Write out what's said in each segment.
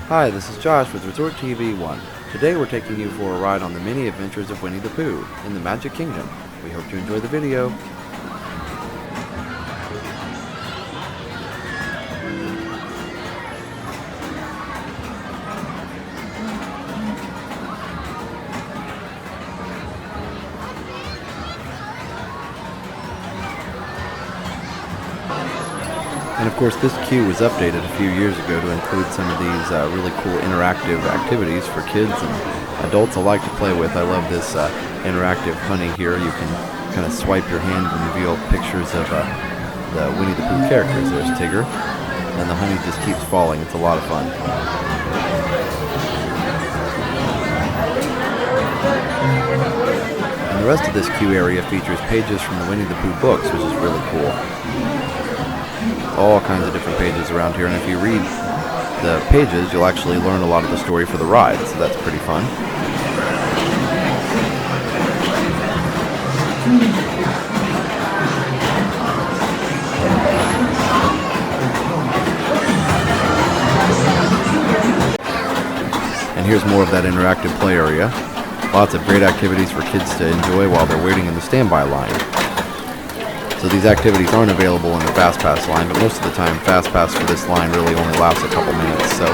Hi, this is Josh with Resort TV 1. Today we're taking you for a ride on the many adventures of Winnie the Pooh in the Magic Kingdom. We hope you enjoy the video. And of course, this queue was updated a few years ago to include some of these really cool interactive activities for kids and adults alike to play with. I love this interactive honey here. You can kind of swipe your hand and reveal pictures of the Winnie the Pooh characters. There's Tigger, and the honey just keeps falling. It's a lot of fun. And the rest of this queue area features pages from the Winnie the Pooh books, which is really cool. All kinds of different pages around here, and if you read the pages, you'll actually learn a lot of the story for the ride, so that's pretty fun. And here's more of that interactive play area. Lots of great activities for kids to enjoy while they're waiting in the standby line. So these activities aren't available in the Fast Pass line, but most of the time Fast Pass for this line really only lasts a couple minutes, so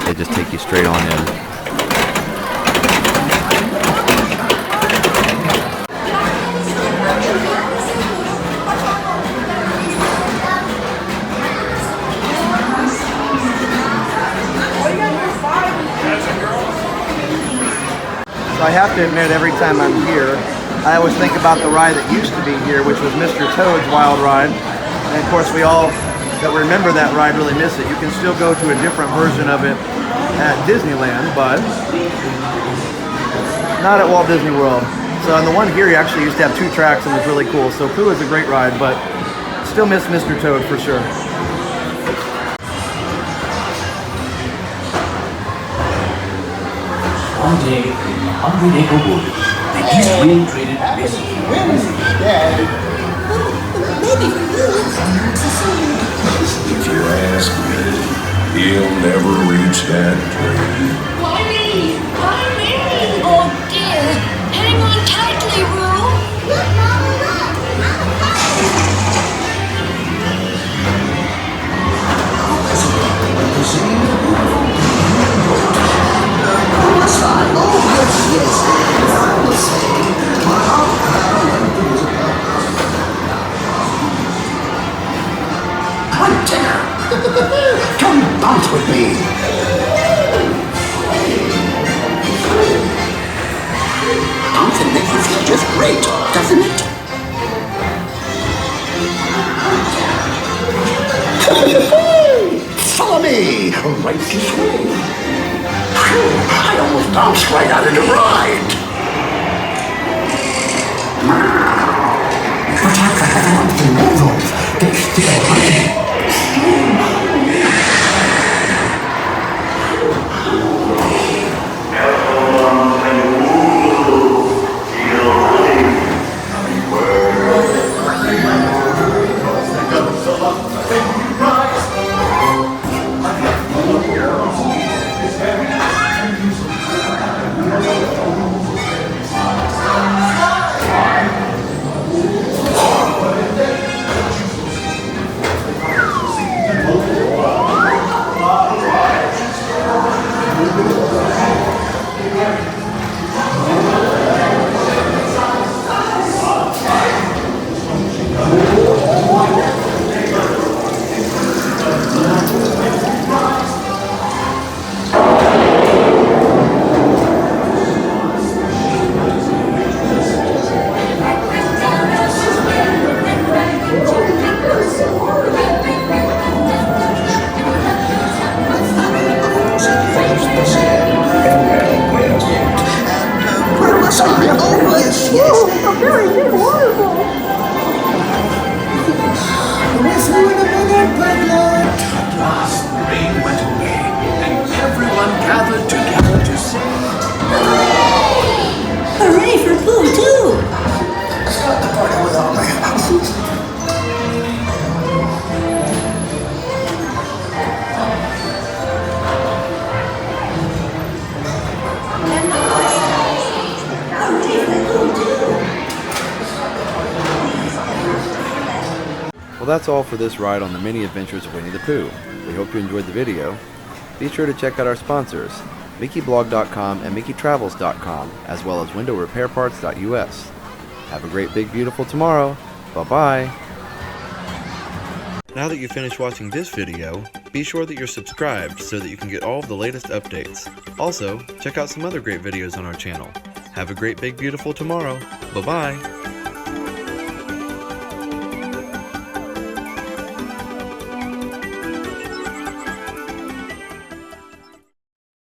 they just take you straight on in. So I have to admit, every time I'm here, I always think about the ride that used to be here, which was Mr. Toad's Wild Ride. And of course, we all that remember that ride really miss it. You can still go to a different version of it at Disneyland, but not at Walt Disney World. So on the one here, you actually used to have 2 tracks and it was really cool. So Pooh is a great ride, but still miss Mr. Toad for sure. One day in the 100-acre woods, the East Wind traded Mrs. If you ask me, he'll never reach that dream. Winnie! Winnie! Oh dear! Hang on tightly, Roo! Look, Mama, look! Come bounce with me. Bouncing makes you feel just great, doesn't it? Follow me right this way. I almost bounced right out of the ride. But after having up the noodles, they're still hunting. that's all for this ride on the many adventures of Winnie the Pooh. We hope you enjoyed the video. Be sure to check out our sponsors, MickeyBlog.com and MickeyTravels.com, as well as WindowRepairParts.us. Have a great, big, beautiful tomorrow. Bye-bye. Now that you've finished watching this video, be sure that you're subscribed so that you can get all of the latest updates. Also, check out some other great videos on our channel. Have a great, big, beautiful tomorrow. Bye-bye.